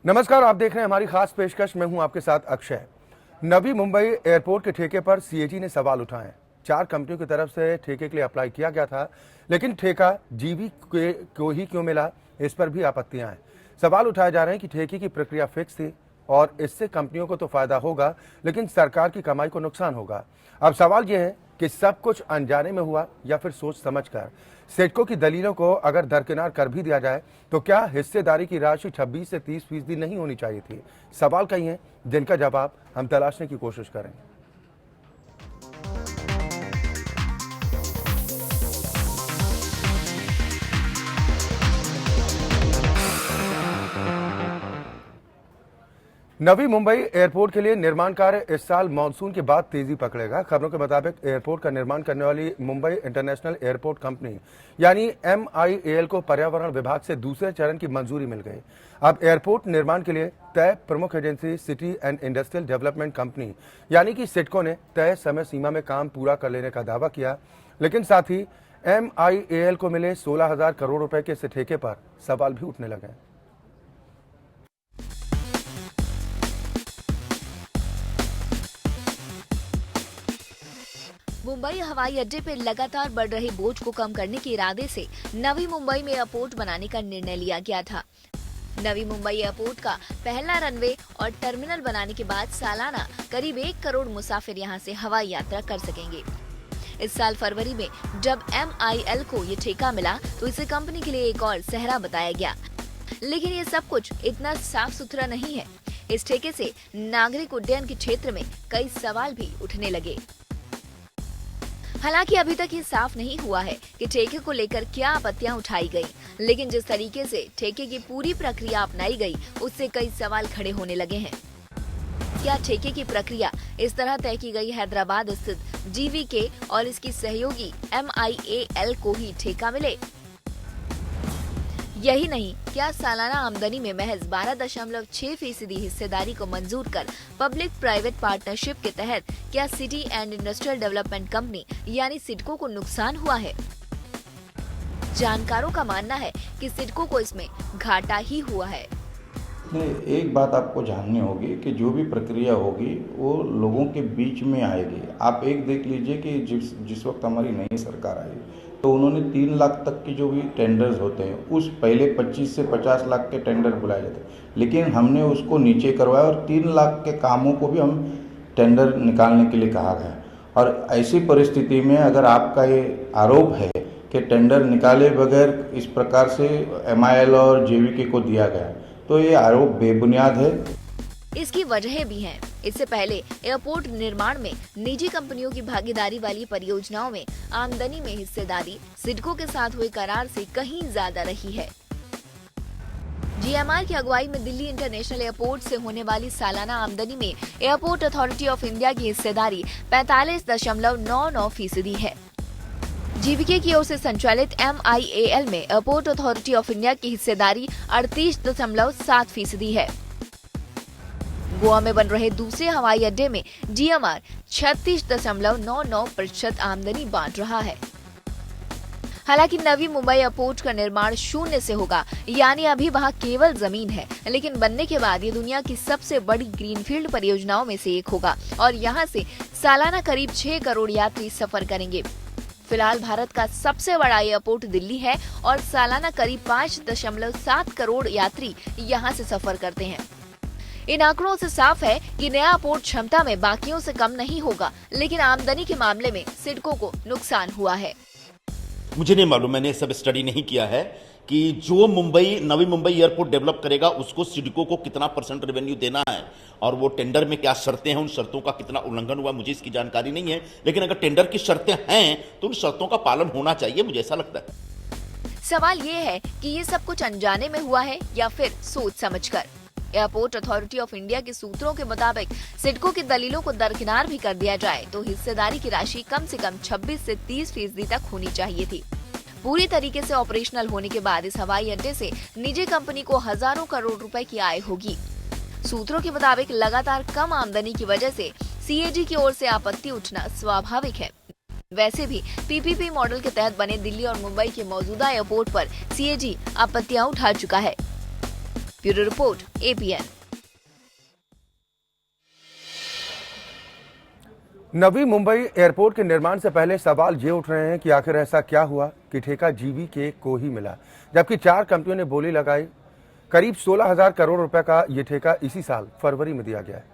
नमस्कार, आप देख रहे हैं हमारी खास पेशकश। मैं हूं आपके साथ अक्षय। नवी मुंबई एयरपोर्ट के ठेके पर सीएजी ने सवाल उठाए। 4 कंपनियों की तरफ से ठेके के लिए अप्लाई किया गया था, लेकिन ठेका जीवी को ही क्यों मिला, इस पर भी आपत्तियां हैं। सवाल उठाए जा रहे हैं कि ठेके की प्रक्रिया फिक्स थी और इससे कंपनियों को तो फायदा होगा, लेकिन सरकार की कमाई को नुकसान होगा। अब सवाल यह है कि सब कुछ अनजाने में हुआ या फिर सोच समझकर। सिडको की दलीलों को अगर दरकिनार कर भी दिया जाए तो क्या हिस्सेदारी की राशि 26 से 30% नहीं होनी चाहिए थी? सवाल कई हैं जिनका जवाब हम तलाशने की कोशिश करेंगे। नवी मुंबई एयरपोर्ट के लिए निर्माण कार्य इस साल मानसून के बाद तेजी पकड़ेगा। खबरों के मुताबिक एयरपोर्ट का निर्माण करने वाली मुंबई इंटरनेशनल एयरपोर्ट कंपनी यानी MIAL को पर्यावरण विभाग से दूसरे चरण की मंजूरी मिल गई। अब एयरपोर्ट निर्माण के लिए तय प्रमुख agency city and industrial development company यानी कि सिडको ने तय समय सीमा में काम पूरा कर लेने का दावा किया, लेकिन साथ ही MIAL को मिले 16,000 करोड़ रुपए के इस ठेके पर सवाल भी उठने लगे। मुंबई हवाई अड्डे पर लगातार बढ़ रहे बोझ को कम करने के इरादे से नवी मुंबई में एयरपोर्ट बनाने का निर्णय लिया गया था। नवी मुंबई एयरपोर्ट का पहला रनवे और टर्मिनल बनाने के बाद सालाना करीब 1 करोड़ मुसाफिर यहां से हवाई यात्रा कर सकेंगे। इस साल फरवरी में जब MIL को ये ठेका मिला तो इसे कंपनी के लिए एक और सहरा बताया गया, लेकिन ये सब कुछ इतना साफ सुथरा नहीं है। इस ठेके से नागरिक उड्डयन के क्षेत्र में कई सवाल भी उठने लगे। हालांकि अभी तक ये साफ नहीं हुआ है कि ठेके को लेकर क्या आपत्तियां उठाई गई, लेकिन जिस तरीके से ठेके की पूरी प्रक्रिया अपनाई गई उससे कई सवाल खड़े होने लगे हैं। क्या ठेके की प्रक्रिया इस तरह तय की गई हैदराबाद स्थित GVK और इसकी सहयोगी MIAL को ही ठेका मिले? यही नहीं, क्या सालाना आमदनी में महज 12.6% हिस्सेदारी को मंजूर कर पब्लिक प्राइवेट पार्टनरशिप के तहत क्या city and industrial development company यानी सिडको को नुकसान हुआ है? जानकारों का मानना है कि सिडको को इसमें घाटा ही हुआ है। एक बात आपको जाननी होगी कि जो भी प्रक्रिया होगी वो लोगों के बीच में आएगी। आप एक देख लीजिए कि जिस वक्त हमारी नई सरकार आई तो उन्होंने 3 लाख तक की जो भी टेंडर्स होते हैं उस पहले 25 से 50 लाख के टेंडर बुलाए जाते हैं, लेकिन हमने उसको नीचे करवाया और 3 लाख के कामों को भी हम टेंडर निकालने के लिए कहा गया। और ऐसी परिस्थिति में अगर आपका ये आरोप है कि टेंडर निकाले बगैर इस प्रकार से MIL और JVK को दिया गया तो ये आरोप बेबुनियाद है। इसकी वजहें भी हैं। इससे पहले एयरपोर्ट निर्माण में निजी कंपनियों की भागीदारी वाली परियोजनाओं में आमदनी में हिस्सेदारी सिडको के साथ हुए करार से कहीं ज्यादा रही है। GMR की अगुवाई में दिल्ली इंटरनेशनल एयरपोर्ट से होने वाली सालाना आमदनी में एयरपोर्ट अथॉरिटी ऑफ इंडिया की हिस्सेदारी 45.99% है। GVK की ओर से संचालित MIAL में एयरपोर्ट अथॉरिटी ऑफ इंडिया की हिस्सेदारी 38.7% है। गोवा में बन रहे दूसरे हवाई अड्डे में GMR 36.99% आमदनी बांट रहा है। हालांकि नवी मुंबई एयरपोर्ट का निर्माण शून्य से होगा, यानी अभी वहां केवल जमीन है, लेकिन बनने के बाद ये दुनिया की सबसे बड़ी ग्रीनफील्ड परियोजनाओं में से एक होगा और यहां से सालाना करीब 6 करोड़ यात्री सफर करेंगे। फिलहाल भारत का सबसे बड़ा एयरपोर्ट दिल्ली है और सालाना करीब 5.7 करोड़ यात्री यहां से सफर करते हैं। इन आंकड़ों से साफ है कि नया एयरपोर्ट क्षमता में बाकियों से कम नहीं होगा, लेकिन आमदनी के मामले में सिडको को नुकसान हुआ है। मुझे नहीं मालूम, मैंने सब स्टडी नहीं किया है कि जो नवी मुंबई एयरपोर्ट डेवलप करेगा उसको सिडको को कितना % रेवेन्यू देना है और वो टेंडर में क्या शर्तें हैं, उन शर्तों का कितना उल्लंघन हुआ, मुझे इसकी जानकारी नहीं है। लेकिन अगर टेंडर की शर्तें हैं तो उन शर्तों का पालन होना चाहिए, मुझे ऐसा लगता है। सवाल ये है कि ये सब कुछ अनजाने में हुआ है या फिर सोच समझकर। एयरपोर्ट अथॉरिटी ऑफ इंडिया के सूत्रों के मुताबिक सिडको की दलीलों को दरकिनार भी कर दिया जाए तो हिस्सेदारी की राशि कम से कम 26 से 30% तक होनी चाहिए थी। पूरी तरीके से ऑपरेशनल होने के बाद इस हवाई अड्डे से निजी कंपनी को हजारों करोड़ रुपए की आय होगी। सूत्रों के मुताबिक लगातार कम आमदनी की वजह से CAG की ओर से आपत्ति उठना स्वाभाविक है। वैसे भी PPP मॉडल के तहत बने दिल्ली और मुंबई के मौजूदा एयरपोर्ट पर CAG आपत्तियां उठा चुका है। Bureau report APN। Navi Mumbai airport के निर्माण से पहले सवाल ये उठ रहे हैं कि आखिर ऐसा क्या हुआ कि ठेका जीवीके को ही मिला, जबकि 4 कंपनियों ने बोली लगाई। करीब 16,000 करोड़ रुपए का ये ठेका इसी साल फरवरी में दिया गया है।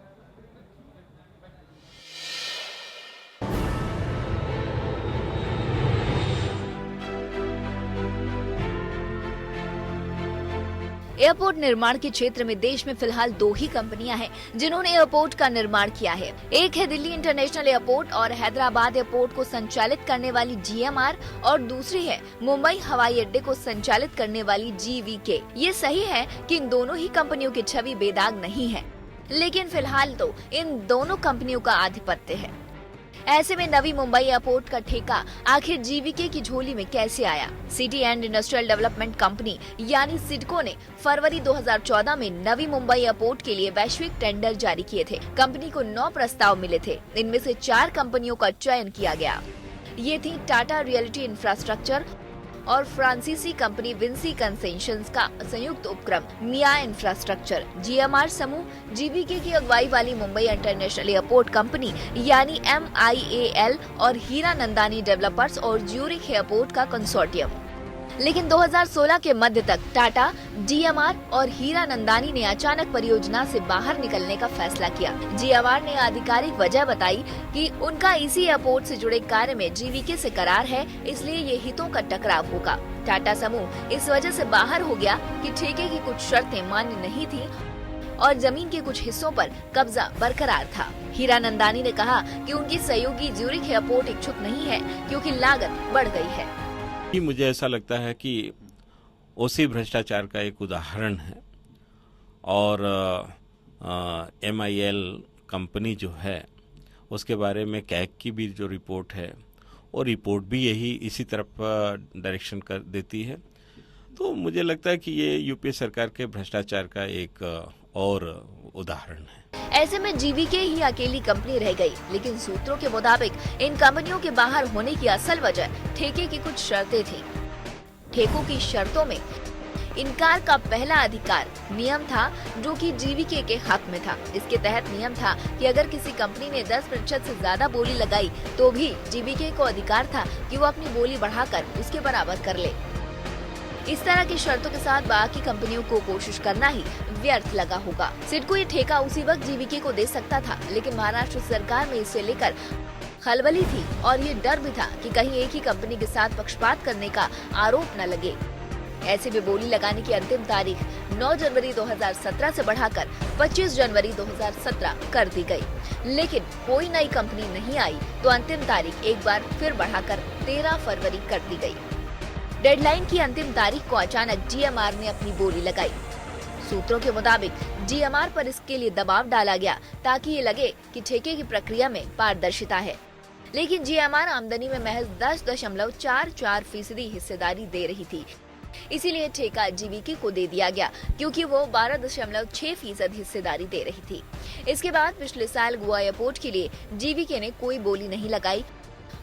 एयरपोर्ट निर्माण के क्षेत्र में देश में फिलहाल 2 ही कंपनियां हैं जिन्होंने एयरपोर्ट का निर्माण किया है। एक है दिल्ली इंटरनेशनल एयरपोर्ट और हैदराबाद एयरपोर्ट को संचालित करने वाली GMR और दूसरी है मुंबई हवाई अड्डे को संचालित करने वाली GVK। ये सही है कि इन दोनों ही कंपनियों की छवि बेदाग नहीं है, लेकिन फिलहाल तो इन दोनों कंपनियों का आधिपत्य है। ऐसे में नवी मुंबई एयरपोर्ट का ठेका आखिर जीवीके की झोली में कैसे आया? City and industrial development company यानी सिडको ने फरवरी 2014 में नवी मुंबई एयरपोर्ट के लिए वैश्विक टेंडर जारी किए थे। कंपनी को 9 प्रस्ताव मिले थे, इनमें से 4 कंपनियों का चयन किया गया। ये थी टाटा रियलिटी इंफ्रास्ट्रक्चर और फ्रांसीसी कंपनी विंसी कंसेशंस का संयुक्त उपक्रम मिया इंफ्रास्ट्रक्चर, GMR समूह, जीवीके की अगुवाई वाली मुंबई इंटरनेशनल एयरपोर्ट कंपनी यानी MIAL और हीरा नंदानी डेवलपर्स और ज्यूरिख एयरपोर्ट का कंसोर्टियम। लेकिन 2016 के मध्य तक टाटा, GMR और हीरा नंदानी ने अचानक परियोजना से बाहर निकलने का फैसला किया। GMR ने आधिकारिक वजह बताई कि उनका इसी एयरपोर्ट से जुड़े कार्य में जीवीके से करार है, इसलिए ये हितों का टकराव होगा। टाटा समूह इस वजह से बाहर हो गया कि ठेके की कुछ शर्तें मान्य नहीं थी और जमीन के कुछ हिस्सों पर कब्जा बरकरार था। हीरा नंदानी ने कहा कि उनकी सहयोगी ज्यूरिख एयरपोर्ट इच्छुक नहीं है क्योंकि लागत बढ़ गई है। मुझे ऐसा लगता है कि ओसी भ्रष्टाचार का एक उदाहरण है और MIL कंपनी जो है उसके बारे में कैग की भी जो रिपोर्ट है वो रिपोर्ट भी इसी तरफ डायरेक्शन कर देती है। तो मुझे लगता है कि ये यूपीए सरकार के भ्रष्टाचार का एक और उदाहरण है। ऐसे में जीवीके ही अकेली कंपनी रह गई, लेकिन सूत्रों के मुताबिक इन कंपनियों के बाहर होने की असल वजह ठेके की कुछ शर्तें थीं। ठेकों की शर्तों में इनकार का पहला अधिकार नियम था जो कि जीवीके के हक में था। इसके तहत नियम था कि अगर किसी कंपनी ने 10% से ज्यादा बोली लगाई तो भी जीवीके को अधिकार था कि वो अपनी बोली बढ़ाकर उसके बराबर कर ले। इस तरह की शर्तों के साथ बाकी कंपनियों को कोशिश करना ही व्यर्थ लगा होगा। सिडको ये ठेका उसी वक्त जीवीके को दे सकता था, लेकिन महाराष्ट्र सरकार में इसे लेकर खलबली थी और ये डर भी था कि कहीं एक ही कंपनी के साथ पक्षपात करने का आरोप न लगे। ऐसे में बोली लगाने की अंतिम तारीख 9 जनवरी 2017 से बढ़ाकर 25 जनवरी 2017 कर दी गई। लेकिन कोई नई कंपनी नहीं आई तो अंतिम तारीख एक बार फिर बढ़ाकर 13 फरवरी कर दी गई। डेडलाइन की अंतिम तारीख को अचानक GMR ने अपनी बोली लगाई। सूत्रों के मुताबिक GMR पर इसके लिए दबाव डाला गया ताकि ये लगे कि ठेके की प्रक्रिया में पारदर्शिता है, लेकिन GMR आमदनी में महज 10.44% हिस्सेदारी दे रही थी। इसीलिए ठेका जीवीके को दे दिया गया क्योंकि वो 12.6% हिस्सेदारी दे रही थी। इसके बाद पिछले साल गोवा एयरपोर्ट के लिए जीवीके ने कोई बोली नहीं लगाई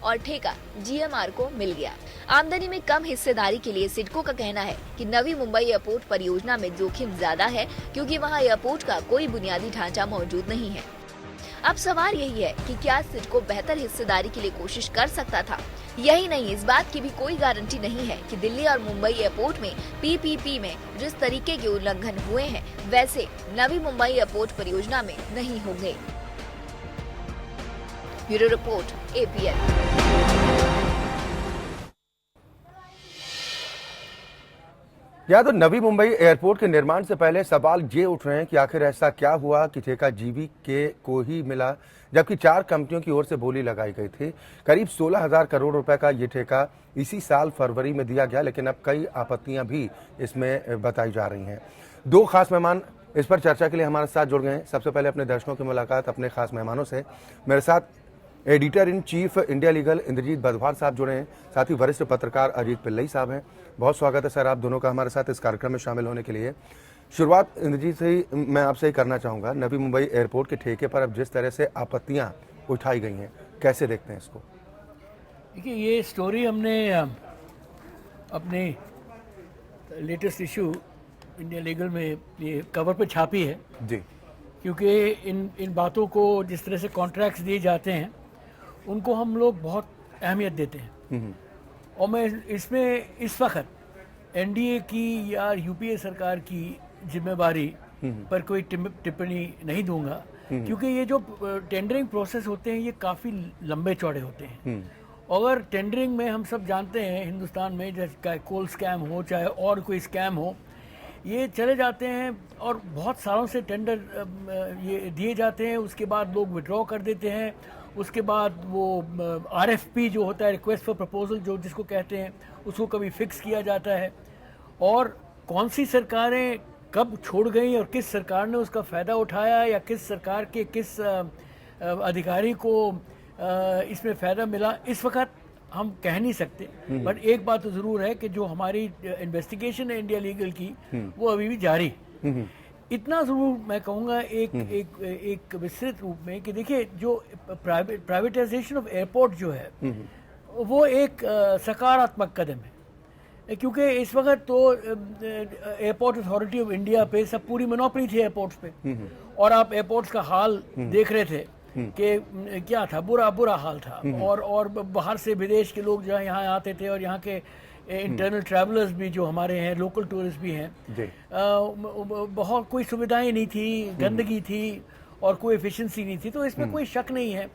और ठेका GMR को मिल गया। आमदनी में कम हिस्सेदारी के लिए सिडको का कहना है कि नवी मुंबई एयरपोर्ट परियोजना में जोखिम ज्यादा है क्योंकि वहां एयरपोर्ट का कोई बुनियादी ढांचा मौजूद नहीं है। अब सवाल यही है कि क्या सिडको बेहतर हिस्सेदारी के लिए कोशिश कर सकता था? यही नहीं, इस बात की भी कोई गारंटी नहीं है कि दिल्ली और मुंबई एयरपोर्ट में PPP में जिस तरीके के उल्लंघन हुए हैं वैसे नवी मुंबई एयरपोर्ट परियोजना में नहीं होंगे। Bureau report APN। या तो नवी मुंबई एयरपोर्ट के निर्माण से पहले सवाल ये उठ रहे हैं कि आखिर ऐसा क्या हुआ कि ठेका जीवीके को ही मिला, जबकि 4 कंपनियों की ओर से बोली लगाई गई थी। करीब 16,000 करोड़ रुपए का ये ठेका इसी साल फरवरी में दिया गया, लेकिन अब कई आपत्तियां भी इसमें बताई जा रही हैं। 2 खास मेहमान इस पर चर्चा के लिए हमारे साथ जुड़ गए हैं। सबसे पहले अपने दर्शकों की मुलाकात अपने खास मेहमानों से। मेरे साथ editor in chief India legal Inderjeet Badwar साहब जुड़े हैं, साथ ही वरिष्ठ पत्रकार अजीत पिल्लई साहब हैं। बहुत स्वागत है सर आप दोनों का हमारे साथ इस कार्यक्रम में शामिल होने के लिए। शुरुआत इंद्रजीत से ही मैं आपसे ही करना चाहूँगा। नवी मुंबई एयरपोर्ट के ठेके पर अब जिस तरह से आपत्तियाँ उठाई गई हैं, कैसे देखते हैं इसको? देखिए, ये स्टोरी हमने अपने लेटेस्ट इशू इंडिया लीगल में ये कवर पे छापी है, जी क्योंकि इन बातों को जिस तरह से कॉन्ट्रैक्ट्स दिए जाते हैं उनको हम लोग बहुत अहमियत देते हैं। और मैं इसमें इस वक्त एनडीए की या यूपीए सरकार की जिम्मेवारी पर कोई टिप्पणी नहीं दूंगा, क्योंकि ये जो टेंडरिंग प्रोसेस होते हैं ये काफ़ी लंबे चौड़े होते हैं। अगर टेंडरिंग में हम सब जानते हैं हिंदुस्तान में, जैसे कोल स्कैम हो चाहे और कोई स्कैम हो, ये चले जाते हैं और बहुत सालों से टेंडर ये दिए जाते हैं, उसके बाद लोग विड्रॉ कर देते हैं, उसके बाद वो आरएफपी जो होता है, रिक्वेस्ट फॉर प्रपोजल जो जिसको कहते हैं, उसको कभी फिक्स किया जाता है। और कौन सी सरकारें कब छोड़ गई और किस सरकार ने उसका फ़ायदा उठाया या किस सरकार के किस अधिकारी को इसमें फ़ायदा मिला, इस वक्त हम कह नहीं सकते। बट एक बात तो ज़रूर है कि जो हमारी इन्वेस्टिगेशन है इंडिया लीगल की, वो अभी भी जारी। इतना ज़रूर मैं कहूँगा एक विस्तृत रूप में कि देखिए, जो प्राइवेटाइजेशन ऑफ एयरपोर्ट जो है वो एक सकारात्मक कदम है, क्योंकि इस वक्त तो एयरपोर्ट अथॉरिटी ऑफ इंडिया पे सब पूरी मोनोपोली थी एयरपोर्ट्स पे, और आप एयरपोर्ट्स का हाल देख रहे थे कि क्या था, बुरा हाल था। और बाहर से विदेश के लोग जो है यहाँ आते थे, और यहाँ के इंटरनल ट्रैवलर्स भी जो हमारे हैं, लोकल टूरिस्ट भी हैं, बहुत कोई सुविधाएं नहीं थी, गंदगी थी और कोई एफिशिएंसी नहीं थी। तो इसमें कोई शक नहीं है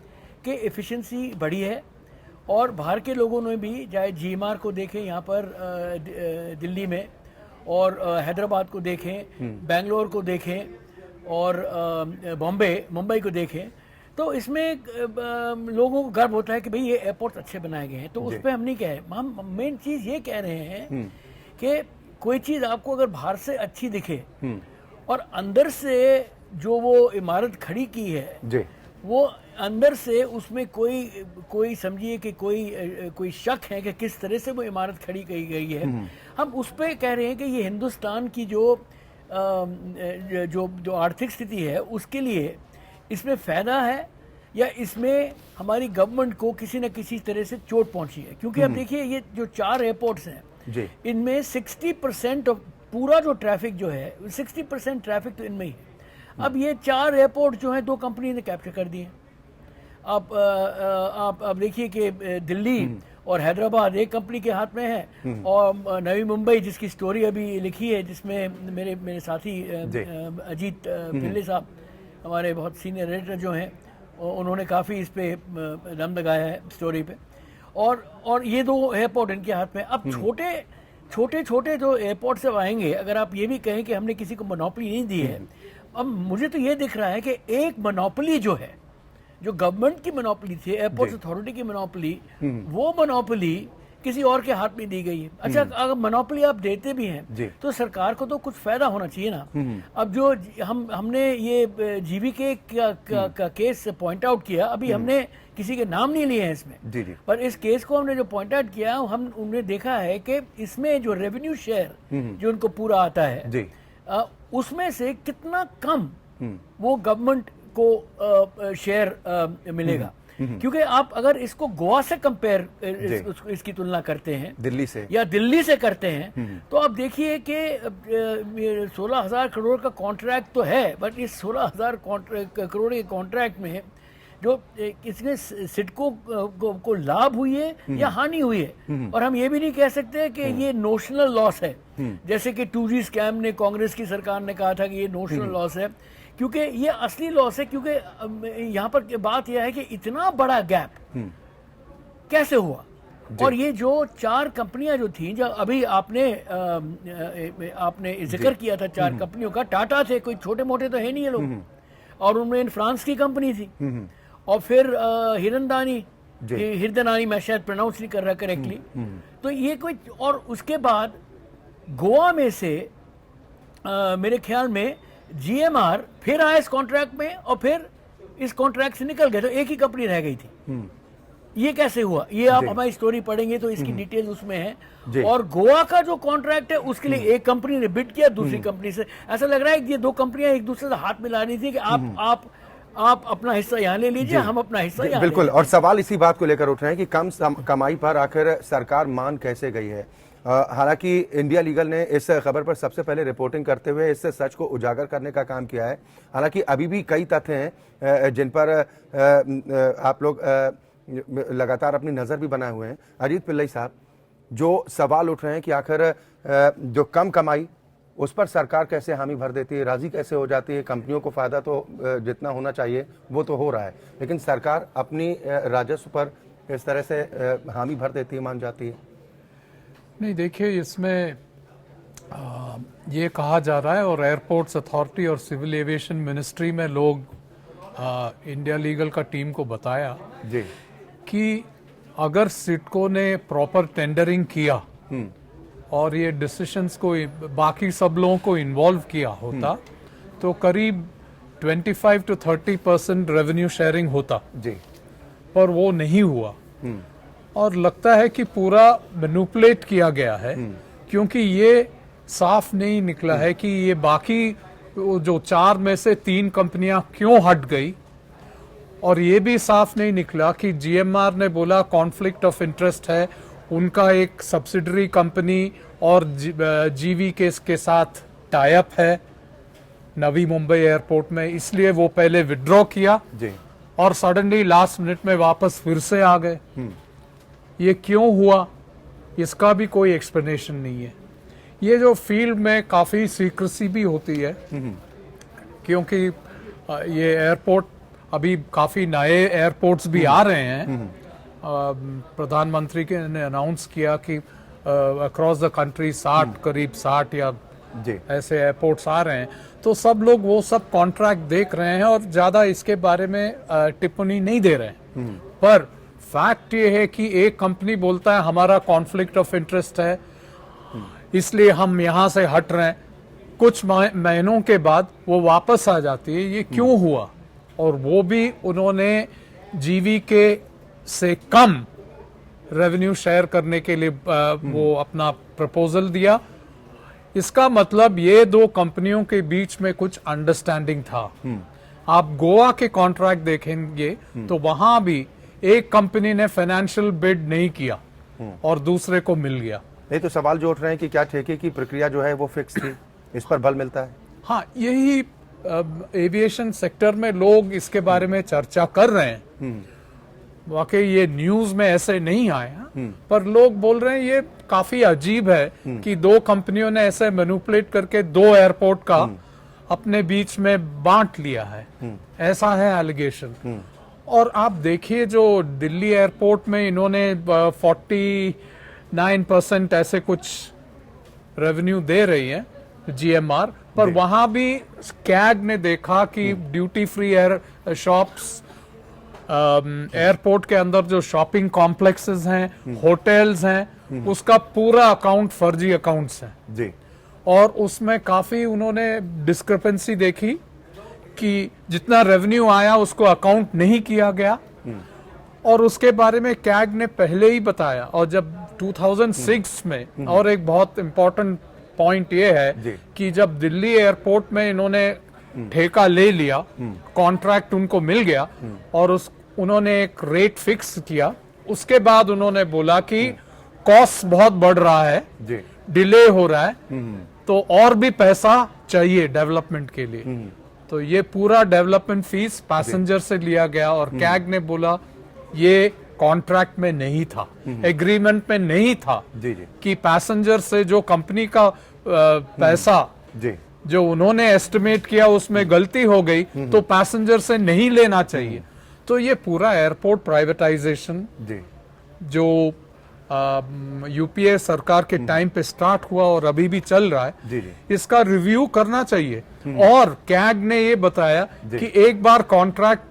कि एफिशिएंसी बढ़ी है। और बाहर के लोगों ने भी, चाहे जीएमआर को देखें यहाँ पर दिल्ली में, और हैदराबाद को देखें, बेंगलोर को देखें, और मुंबई को देखें, तो इसमें लोगों को गर्व होता है कि भाई ये एयरपोर्ट अच्छे बनाए गए हैं। तो उस पर हम नहीं कहे, हम मेन चीज़ ये कह रहे हैं कि कोई चीज़ आपको अगर बाहर से अच्छी दिखे और अंदर से जो वो इमारत खड़ी की है जी, वो अंदर से उसमें कोई समझिए कि कोई शक है कि किस तरह से वो इमारत खड़ी की गई है, हम उस पर कह रहे हैं कि ये हिंदुस्तान की जो आर्थिक स्थिति है उसके लिए इसमें फ़ायदा है या इसमें हमारी गवर्नमेंट को किसी न किसी तरह से चोट पहुंची है। क्योंकि अब देखिए, ये जो 4 एयरपोर्ट्स हैं, इनमें 60% ऑफ पूरा जो ट्रैफिक जो है, 60% ट्रैफिक तो इनमें ही है। अब ये 4 एयरपोर्ट जो हैं 2 कंपनी ने कैप्चर कर दिए। आप देखिए कि दिल्ली और हैदराबाद एक कंपनी के हाथ में है, और नवी मुंबई जिसकी स्टोरी अभी लिखी है, जिसमें मेरे साथी अजीत पिल्ले साहब, हमारे बहुत सीनियर एडिटर जो हैं, उन्होंने काफ़ी इस पे दम लगाया है स्टोरी पे। और ये 2 एयरपोर्ट इनके हाथ में। अब छोटे जो एयरपोर्ट से आएंगे, अगर आप ये भी कहें कि हमने किसी को मोनोपोली नहीं दी है, अब मुझे तो ये दिख रहा है कि एक मोनोपोली जो है, जो गवर्नमेंट की मोनोपोली थी, एयरपोर्ट अथॉरिटी की मोनोपोली, वो मोनोपोली किसी और के हाथ में दी गई है। अच्छा, अगर मोनोपोली आप देते भी हैं तो सरकार को तो कुछ फायदा होना चाहिए ना। अब जो हमने ये जीवीके का केस पॉइंट आउट किया, अभी हमने किसी के नाम नहीं लिए हैं इसमें, पर इस केस को हमने जो पॉइंट आउट किया, हमने देखा है कि इसमें जो रेवेन्यू शेयर जो उनको पूरा आता है, उसमें से कितना कम वो गवर्नमेंट को शेयर मिलेगा। क्योंकि आप अगर इसको गोवा से कंपेयर इसकी तुलना करते हैं, दिल्ली से करते हैं, तो आप देखिए कि 16,000 करोड़ का कॉन्ट्रैक्ट तो है, बट इस 16,000 करोड़ के कॉन्ट्रैक्ट में जो इसमें सिडको को लाभ हुई है या हानि हुई है। और हम ये भी नहीं कह सकते कि ये नोशनल लॉस है, जैसे कि 2G स्कैम ने कांग्रेस की सरकार ने कहा था कि ये नोशनल लॉस है, क्योंकि ये असली लॉस है। क्योंकि यहाँ पर बात यह है कि इतना बड़ा गैप कैसे हुआ। और ये जो 4 कंपनियां जो थी, जब अभी आपने जिक्र किया था 4 कंपनियों का, टाटा थे, कोई छोटे मोटे तो है नहीं ये लोग, और उनमें फ्रांस की कंपनी थी, और फिर हिरदनानी, मैं शायद प्रोनाउंस नहीं कर रहा करेक्टली, तो ये कोई, और उसके बाद गोवा में से मेरे ख्याल में GMR फिर आया इस कॉन्ट्रैक्ट में, और फिर इस कॉन्ट्रैक्ट से निकल गए, तो एक ही कंपनी रह गई थी। ये कैसे हुआ, ये आप हमारी स्टोरी पढ़ेंगे तो इसकी डिटेल उसमें है। और गोवा का जो कॉन्ट्रैक्ट है उसके लिए एक कंपनी ने बिड किया दूसरी कंपनी से। ऐसा लग रहा है कि ये 2 कंपनियां एक दूसरे से हाथ मिला रही थी कि आप अपना हिस्सा यहाँ ले लीजिए, हम अपना हिस्सा यहाँ। बिल्कुल, और सवाल इसी बात को लेकर उठ रहे हैं कि कम कमाई पर आखिर सरकार मान कैसे गई है। हालांकि इंडिया लीगल ने इस खबर पर सबसे पहले रिपोर्टिंग करते हुए इस सच को उजागर करने का काम किया है। हालांकि अभी भी कई तथ्य हैं जिन पर आप लोग लगातार अपनी नज़र भी बनाए हुए हैं। अजीत पिल्लई साहब, जो सवाल उठ रहे हैं कि आखिर जो कम कमाई उस पर सरकार कैसे हामी भर देती है, राजी कैसे हो जाती है, कंपनियों को फ़ायदा तो जितना होना चाहिए वो तो हो रहा है, लेकिन सरकार अपनी राजस्व पर इस तरह से हामी भर देती है, मान जाती है। नहीं, देखिए, इसमें ये कहा जा रहा है और एयरपोर्ट्स अथॉरिटी और सिविल एविएशन मिनिस्ट्री में लोग इंडिया लीगल का टीम को बताया जी कि अगर सिडको ने प्रॉपर टेंडरिंग किया और ये डिसीशंस को बाकी सब लोगों को इन्वॉल्व किया होता तो करीब 25 to 30% रेवेन्यू शेयरिंग होता जी, पर वो नहीं हुआ और लगता है कि पूरा मैनिपुलेट किया गया है, क्योंकि ये साफ नहीं निकला है कि ये बाकी जो 4 में से 3 कंपनियां क्यों हट गई, और ये भी साफ नहीं निकला कि जीएमआर ने बोला कॉन्फ्लिक्ट ऑफ इंटरेस्ट है, उनका एक सब्सिडरी कंपनी और जीवी के साथ टाई अप है नवी मुंबई एयरपोर्ट में, इसलिए वो पहले विड्रॉ किया जी और सडनली लास्ट मिनट में वापस फिर से आ गए। ये क्यों हुआ, इसका भी कोई एक्सप्लेनेशन नहीं है। ये जो फील्ड में काफ़ी सीक्रेसी भी होती है, क्योंकि ये एयरपोर्ट अभी काफ़ी नए एयरपोर्ट्स भी आ रहे हैं। प्रधानमंत्री के ने अनाउंस किया कि अक्रॉस द कंट्री 60 करीब 60 या जी ऐसे एयरपोर्ट्स आ रहे हैं, तो सब लोग वो सब कॉन्ट्रैक्ट देख रहे हैं और ज़्यादा इसके बारे में टिप्पणी नहीं दे रहे हैं। पर फैक्ट ये है कि एक कंपनी बोलता है हमारा कॉन्फ्लिक्ट ऑफ इंटरेस्ट है इसलिए हम यहाँ से हट रहे हैं, कुछ महीनों के बाद वो वापस आ जाती है। ये क्यों हुआ, और वो भी उन्होंने जीवी के से कम रेवेन्यू शेयर करने के लिए वो अपना प्रपोजल दिया। इसका मतलब ये 2 कंपनियों के बीच में कुछ अंडरस्टैंडिंग था। आप गोवा के कॉन्ट्रैक्ट देखेंगे तो वहां भी एक कंपनी ने फाइनेंशियल बिड नहीं किया और दूसरे को मिल गया। नहीं तो सवाल जो उठ रहे हैं कि क्या ठेके की प्रक्रिया जो है वो फिक्स थी, इस पर बल मिलता है। हाँ, यही एविएशन सेक्टर में लोग इसके बारे में चर्चा कर रहे हैं। वाकई ये न्यूज में ऐसे नहीं आया, पर लोग बोल रहे हैं ये काफी अजीब है कि 2 कंपनियों ने ऐसे मैनिपुलेट करके 2 एयरपोर्ट का अपने बीच में बांट लिया है, ऐसा है एलिगेशन। और आप देखिए जो दिल्ली एयरपोर्ट में इन्होंने 49% ऐसे कुछ रेवेन्यू दे रही है जीएमआर, पर वहां भी कैग ने देखा कि duty free air shops, airport के अंदर जो शॉपिंग कॉम्प्लेक्सेस हैं, होटल्स हैं, उसका पूरा अकाउंट फर्जी अकाउंट्स हैं जी, और उसमें काफी उन्होंने डिस्क्रिपेंसी देखी कि जितना रेवेन्यू आया उसको अकाउंट नहीं किया गया, और उसके बारे में कैग ने पहले ही बताया। और जब 2006 में, और एक बहुत इंपॉर्टेंट पॉइंट ये है कि जब दिल्ली एयरपोर्ट में इन्होंने ठेका ले लिया, कॉन्ट्रैक्ट उनको मिल गया और उन्होंने एक रेट फिक्स किया, उसके बाद उन्होंने बोला कि कॉस्ट बहुत बढ़ रहा है, डिले हो रहा है, तो और भी पैसा चाहिए डेवलपमेंट के लिए। तो ये पूरा डेवलपमेंट फीस पैसेंजर से लिया गया और कैग ने बोला ये कॉन्ट्रैक्ट में नहीं था, एग्रीमेंट में नहीं था कि पैसेंजर से जो कंपनी का पैसा जो उन्होंने एस्टिमेट किया उसमें गलती हो गई तो पैसेंजर से नहीं लेना चाहिए। तो ये पूरा एयरपोर्ट प्राइवेटाइजेशन जो यूपीए सरकार के टाइम पे स्टार्ट हुआ और अभी भी चल रहा है, इसका रिव्यू करना चाहिए। और कैग ने ये बताया कि एक बार कॉन्ट्रैक्ट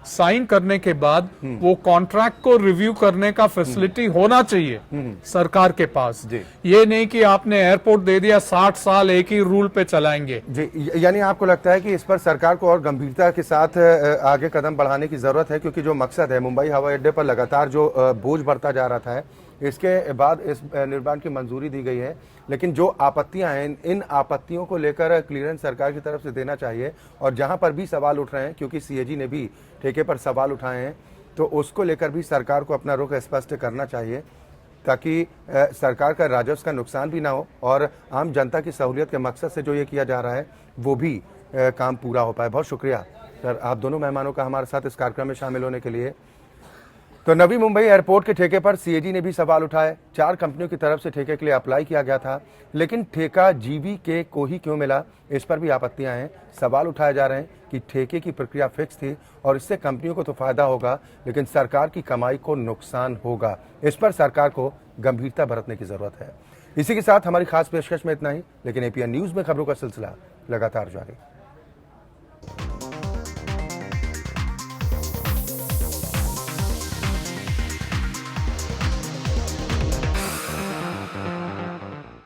साइन करने के बाद वो कॉन्ट्रैक्ट को रिव्यू करने का फैसिलिटी होना चाहिए सरकार के पास। ये नहीं कि आपने एयरपोर्ट दे दिया 60 साल एक ही रूल पे चलाएंगे जी। यानी आपको लगता है कि इस पर सरकार को और गंभीरता के साथ आगे कदम बढ़ाने की जरूरत है, क्योंकि जो मकसद है मुंबई हवाई अड्डे पर लगातार जो बोझ बढ़ता जा रहा था, इसके बाद इस निर्माण की मंजूरी दी गई है, लेकिन जो आपत्तियां हैं इन आपत्तियों को लेकर क्लियरेंस सरकार की तरफ से देना चाहिए। और जहां पर भी सवाल उठ रहे हैं, क्योंकि सीएजी ने भी ठेके पर सवाल उठाए हैं, तो उसको लेकर भी सरकार को अपना रुख स्पष्ट करना चाहिए। ताकि सरकार का राजस्व का नुकसान भी ना हो और आम जनता की सहूलियत के मकसद से जो ये किया जा रहा है वो भी काम पूरा हो पाए। बहुत शुक्रिया सर आप दोनों मेहमानों का हमारे साथ इस कार्यक्रम में शामिल होने के लिए। तो नवी मुंबई एयरपोर्ट के ठेके पर सीएजी ने भी सवाल उठाए। 4 कंपनियों की तरफ से ठेके के लिए अप्लाई किया गया था, लेकिन ठेका जीवीके को ही क्यों मिला, इस पर भी आपत्तियां हैं। सवाल उठाए जा रहे हैं कि ठेके की प्रक्रिया फिक्स थी और इससे कंपनियों को तो फायदा होगा, लेकिन सरकार की कमाई को नुकसान होगा। इस पर सरकार को गंभीरता बरतने की जरूरत है। इसी के साथ हमारी खास पेशकश में इतना ही, लेकिन एपीएन न्यूज में खबरों का सिलसिला लगातार जारी।